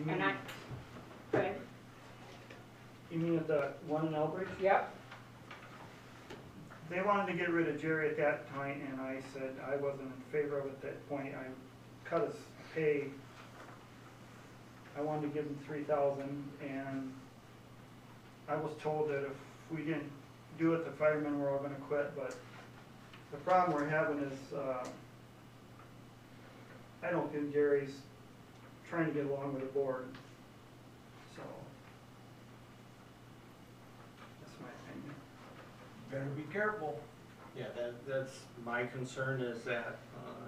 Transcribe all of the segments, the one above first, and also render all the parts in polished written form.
and I, okay, You mean at the one in Elbridge? yep, They wanted to get rid of Jerry at that point, and I said I wasn't in favor of it at that point. I cut his pay. I wanted to give him $3,000, and I was told that if we didn't do it, the firemen were all gonna quit, but the problem we're having is, I don't think Jerry's trying to get along with the board, so that's my opinion. Better be careful. Yeah, that's my concern is that,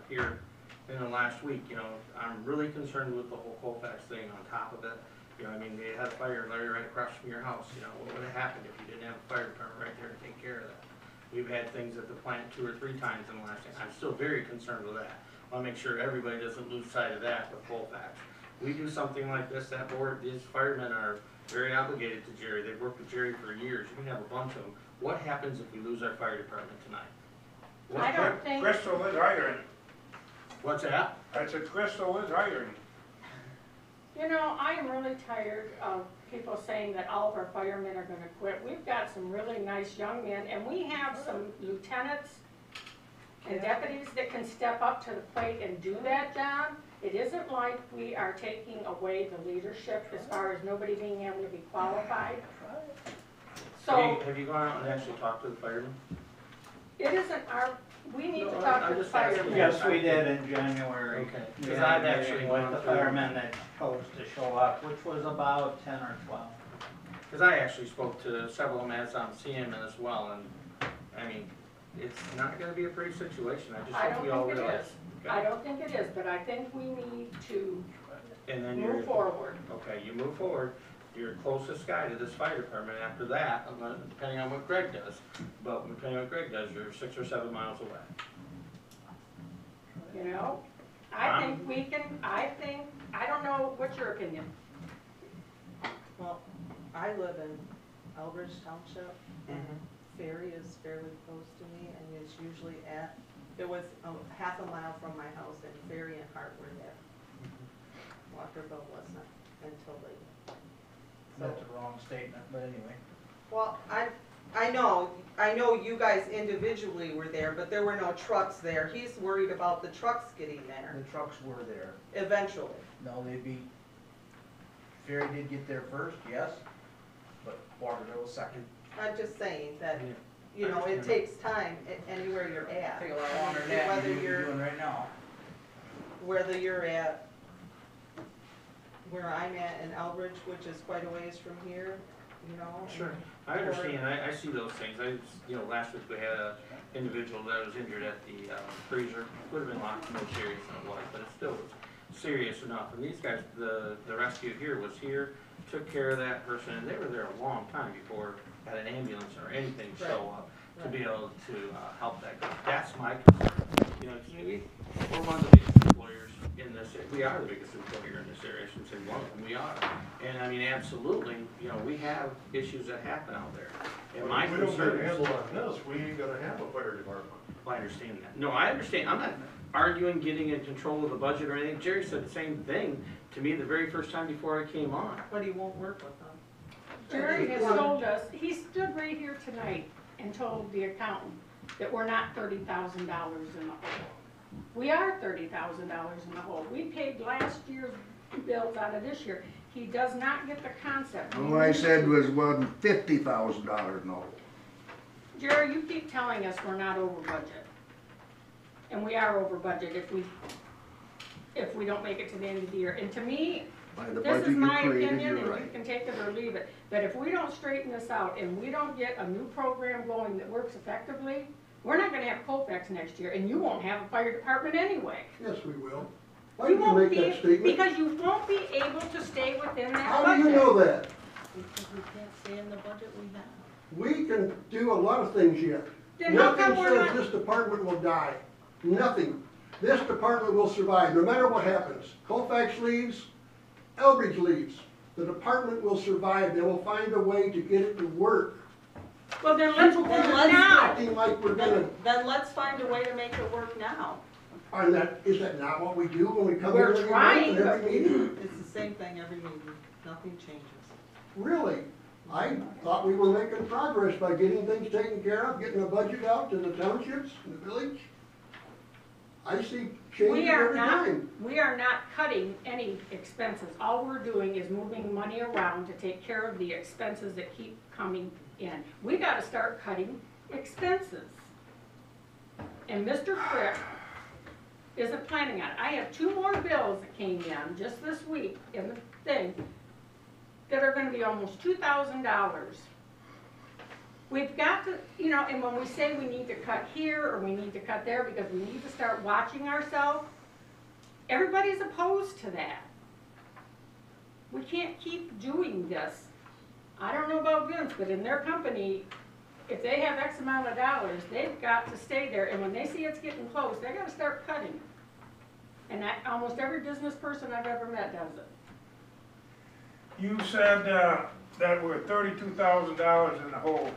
here in the last week, you know, I'm really concerned with the whole Colfax thing on top of it. You know, I mean, they had a fire, Larry, right across from your house, you know, what would have happened if you didn't have a fire department right there to take care of that? We've had things at the plant 2 or 3 times in the last thing. I'm still very concerned with that. I wanna make sure everybody doesn't lose sight of that with Colfax. We do something like this, that board, these firemen are very obligated to Jerry. They've worked with Jerry for years. You can have a bunch of them. What happens if we lose our fire department tonight? I don't think, Crystal is hiring. What's that? I said Crystal is hiring. you know, I am really tired of people saying that all of our firemen are gonna quit. We've got some really nice young men, and we have some lieutenants and deputies that can step up to the plate and do that job. It isn't like we are taking away the leadership as far as nobody being able to be qualified. So, Have you gone out and actually talked to the firemen? it isn't our, we need to No, talk I'm to the just asking. firemen. Yes, we did in January. Okay. We 'Cause had I've a meeting actually with gone the through- firemen that chose to show up, which was about 10 or 12. Because I actually spoke to several of them as I'm seeing them as well, and, I mean, it's not gonna be a pretty situation. I just I hope don't we all think it realize. is. I don't think it is, but I think we need to And then you're, move forward. okay, you move forward, you're closest guy to this fire department. After that, depending on what Greg does, but depending on what Greg does, you're 6 or 7 miles away. You know, I think we can, I don't know, what's your opinion? Well, I live in Elbridge Township, and Ferry is fairly close to me, and it's usually it was half a mile from my house, and Ferry and Hart were there. Walkerville wasn't until later. That's a wrong statement, but anyway. Well, I know you guys individually were there, but there were no trucks there. He's worried about the trucks getting there The trucks were there. eventually. No, Ferry did get there first, yes, but Walkerville was second. I'm just saying that, Yeah. you know, it takes time anywhere you're at. Take a lot longer than that Whether than you're you're, doing right now. whether you're at where I'm at in Elbridge, which is quite a ways from here, you know. Sure, I understand, I see those things. You know, last week we had a individual that was injured at the freezer. Would have been a lot more serious than it was, but it still was serious enough. And these guys, the rescue here was here, took care of that person, and they were there a long time before had an ambulance or anything show up to be able to help that guy. That's my concern. You know, 'cause we're one of the biggest employers in this, we are the biggest employer in this area, I shouldn't say one of them, we are. And I mean, absolutely, you know, we have issues that happen out there. And my We don't get concern a is, handle on this, we ain't gonna have a fire department. I understand that. No, I understand, I'm not arguing getting in control of the budget or anything. Jerry said the same thing to me the very first time before I came on. But he won't work with them. Jerry has told us, he stood right here tonight and told the accountant that we're not $30,000 in the hole. We are $30,000 in the hole. We paid last year's bills out of this year. He does not get the concept. All I said was wasn't $50,000 in the hole. Jerry, you keep telling us we're not over budget. And we are over budget if we don't make it to the end of the year. And to me, By the this budget is you my created, opinion, you're and you right. can take it or leave it. But if we don't straighten this out and we don't get a new program going that works effectively, we're not gonna have Colfax next year, and you won't have a fire department anyway. Yes, we will. Why You did you won't make be, that statement? because you won't be able to stay within that How budget. do you know that? Because we can't stay in the budget we have. We can do a lot of things yet. Then how Nothing come we're says not, this department will die. Nothing. This department will survive, no matter what happens. Colfax leaves, Elbridge leaves. The department will survive. They will find a way to get it to work. well then let's do People it keep now. acting like we're gonna, Then let's find a way to make it work now. Is that not what we do when we come here We're every month trying, and but every meeting? It's the same thing every meeting, nothing changes. Really? I thought we were making progress by getting things taken care of, getting a budget out to the townships and the village. I see changes We are every not, time. we are not cutting any expenses. All we're doing is moving money around to take care of the expenses that keep coming in. We gotta start cutting expenses. And Mr. Frick isn't planning on it. I have 2 more bills that came in just this week in the thing that are gonna be almost $2,000. We've got to, you know, and when we say we need to cut here or we need to cut there because we need to start watching ourselves, everybody's opposed to that. We can't keep doing this. I don't know about Vince, but in their company, if they have X amount of dollars, they've got to stay there, and when they see it's getting close, they gotta start cutting. And almost every business person I've ever met does it. You said, that we're $32,000 in the hole.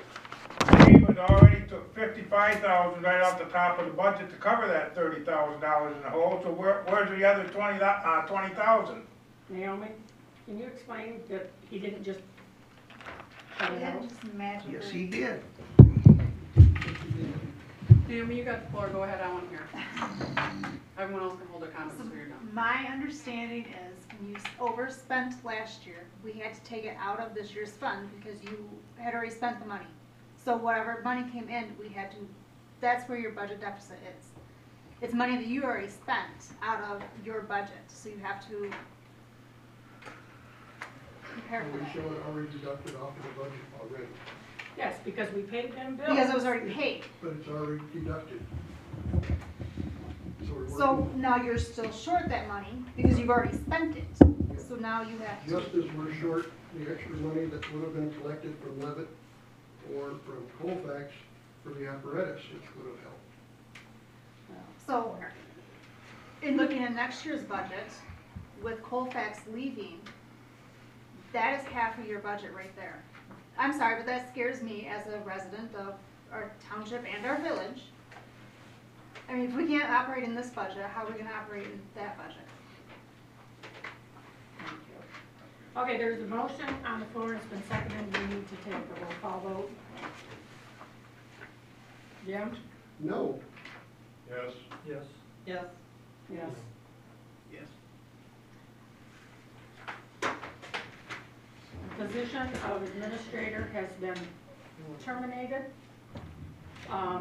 Steve had already took $55,000 right off the top of the budget to cover that $30,000 in the hole, so where's the other 20,000? Naomi, can you explain that he didn't just cut it out? Just magically. Yes, he did. Naomi, you got the floor, go ahead, I want to hear. Everyone else can hold their comments So until you're done. my understanding is when you overspent last year, we had to take it out of this year's fund because you had already spent the money. So whatever money came in, we had to, that's where your budget deficit is. It's money that you already spent out of your budget, so you have to compare We for that. show it already deducted off of the budget already, Yes, because we paid them bills. Because it was already paid. but it's already deducted. So we're So working, now you're still short that money because you've already spent it. So now you have to. just as we're short the extra money that would have been collected from Levitt or from Colfax for the apparatus, which would have helped. So, in looking at next year's budget, with Colfax leaving, that is half of your budget right there. I'm sorry, but that scares me as a resident of our township and our village. I mean, if we can't operate in this budget, how are we gonna operate in that budget? Thank you. Okay, there's a motion on the floor, it's been seconded, we need to take a roll call vote. Jim? No, Yes. Yes. Yes, Yes. Yes. The position of administrator has been terminated. I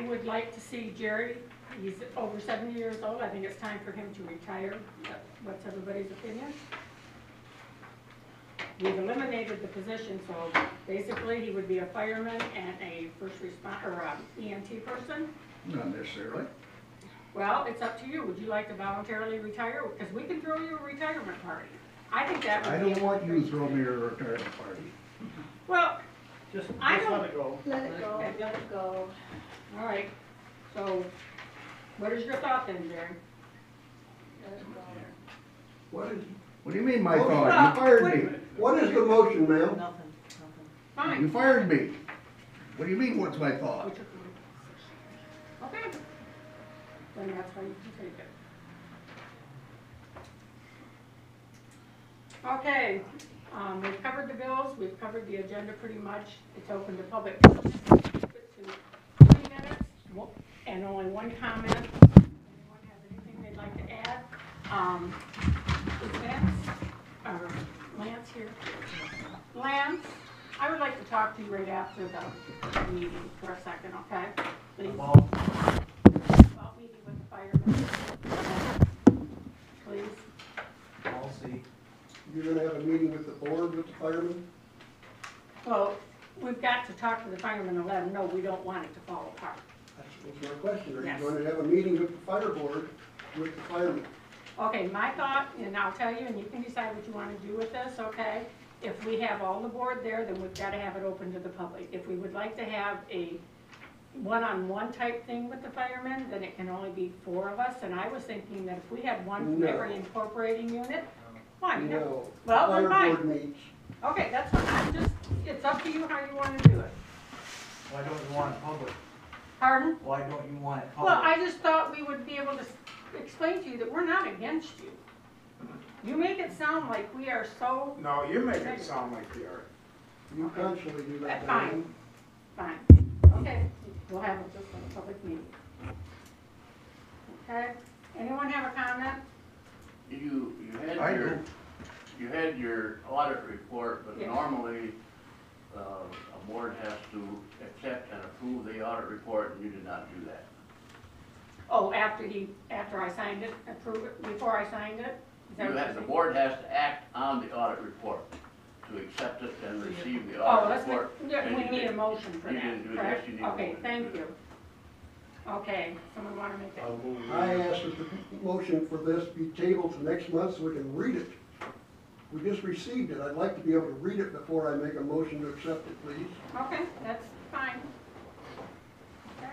would like to see Jerry, he's over 70 years old, I think it's time for him to retire. What's everybody's opinion? We've eliminated the position, so basically he would be a fireman and a first responder, or a EMT person. Not necessarily. Well, it's up to you. Would you like to voluntarily retire? Because we can throw you a retirement party. I think that I would be. don't want you to throw me a retirement party. Well, Just I let don't- it go. Let it go, let it go. all right. So what is your thought then, Jerry? Let it go. what is, What do you mean, my Oh, thought? well, You fired me. what is the motion, ma'am? nothing, nothing. Fine. You fired me. What do you mean, what's my Oh, thought? took the- Okay. Then that's how you can take it. Okay, we've covered the bills, we've covered the agenda pretty much. It's open to public. Keep it to 3 minutes and only one comment. Anyone has anything they'd like to add? Is Lance here? Lance, I would like to talk to you right after the meeting for a second, okay? Please. About meeting with the firemen. Please. I'll see. You're gonna have a meeting with the board with the firemen? Well, we've got to talk to the firemen and let them know we don't want it to fall apart. That's my question. Are Yes. you going to have a meeting with the fire board with the firemen? Okay, my thought, and I'll tell you, and you can decide what you want to do with this, okay? If we have all the board there, then we've got to have it open to the public. If we would like to have a one-on-one type thing with the firemen, then it can only be 4 of us. And I was thinking that if we had one from No. every incorporating unit, why? No. Well, then Fire fine. board meets. Okay, that's fine. It's up to you how you want to do it. Why don't you want public? Pardon? Why don't you want it Well, public? I just thought we would be able to explain to you that we're not against you. You make it sound like we are so, No, you make it sound like you are. You constantly do that. fine, fine. Okay, we'll have it just in a public meeting. Okay, anyone have a comment? You I had your, do. you had your audit report, but Yes. normally, a board has to accept and approve the audit report, and you did not do that. Oh, after I signed it, approve it, before I signed it? Is that You what have, you're the saying? board has to act on the audit report to accept it and receive the Oh, audit let's, report. yeah, and we you need a didn't. motion for You that, didn't do it. correct? Yes, you need a Okay, motion to thank do you. Okay, someone wanna make that? I asked that the motion for this be tabled to next month so we can read it. We just received it. I'd like to be able to read it before I make a motion to accept it, please. Okay, that's fine. Okay.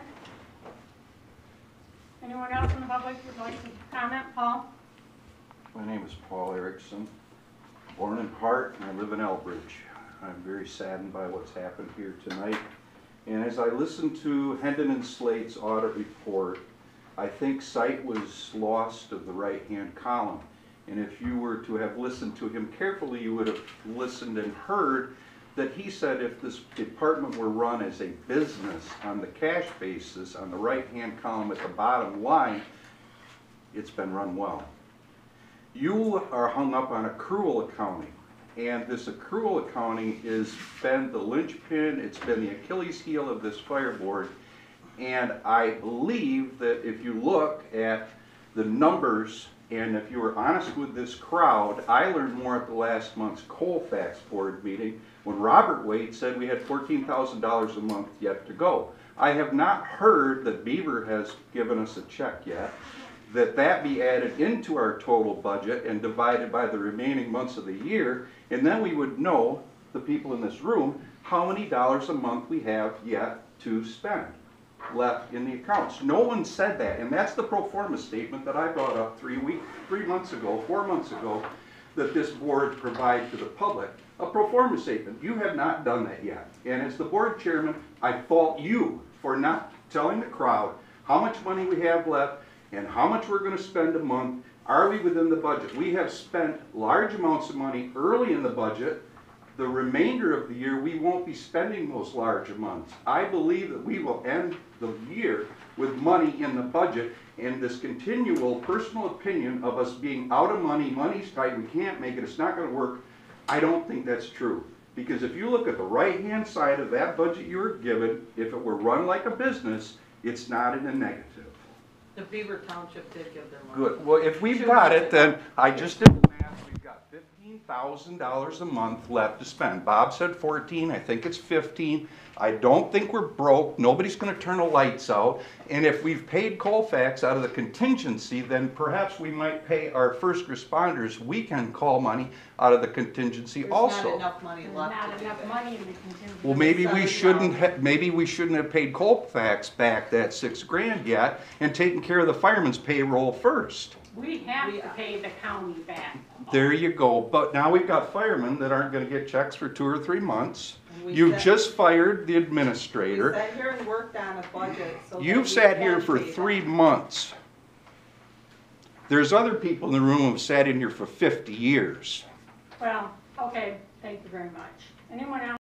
Anyone else in the public would like to comment? Paul? My name is Paul Erickson, born in Hart, and I live in Elbridge. I'm very saddened by what's happened here tonight. And as I listened to Hendon and Slate's audit report, I think sight was lost of the right-hand column. And if you were to have listened to him carefully, you would have listened and heard that he said if this department were run as a business on the cash basis, on the right-hand column at the bottom line, it's been run well. You are hung up on accrual accounting, and this accrual accounting has been the linchpin, it's been the Achilles heel of this fire board, and I believe that if you look at the numbers, and if you were honest with this crowd, I learned more at the last month's Colfax board meeting when Robert Waite said we had $14,000 a month yet to go. I have not heard that Beaver has given us a check yet, that be added into our total budget and divided by the remaining months of the year, and then we would know, the people in this room, how many dollars a month we have yet to spend left in the accounts. No one said that, and that's the pro forma statement that I brought up 4 months ago, that this board provided to the public. A pro forma statement. You have not done that yet. And as the board chairman, I fault you for not telling the crowd how much money we have left and how much we're going to spend a month. Are we within the budget? We have spent large amounts of money early in the budget. The remainder of the year, we won't be spending those large amounts. I believe that we will end the year with money in the budget, and this continual personal opinion of us being out of money, money's tight, we can't make it, it's not going to work, I don't think that's true. Because if you look at the right-hand side of that budget you were given, if it were run like a business, it's not in the negative. The Beaver Township did give their money. Good. Well, if we've got it, then I just did the math. We've got $15,000 a month left to spend. Bob said 14. I think it's 15. I don't think we're broke. Nobody's going to turn the lights out. And if we've paid Colfax out of the contingency, then perhaps we might pay our first responders weekend call money out of the contingency also. There's not enough money There's left not to do enough that. money in the contingency. Well, maybe we shouldn't have paid Colfax back that $6,000 yet and taken care of the fireman's payroll first. We have to pay the county back. There you go. But now we've got firemen that aren't going to get checks for 2 or 3 months. And we You've sat- just fired the We administrator. sat here and worked on a budget so that we You've sat here can for pay 3 them. months. There's other people in the room who've sat in here for 50 years. Well, okay, thank you very much. Anyone else?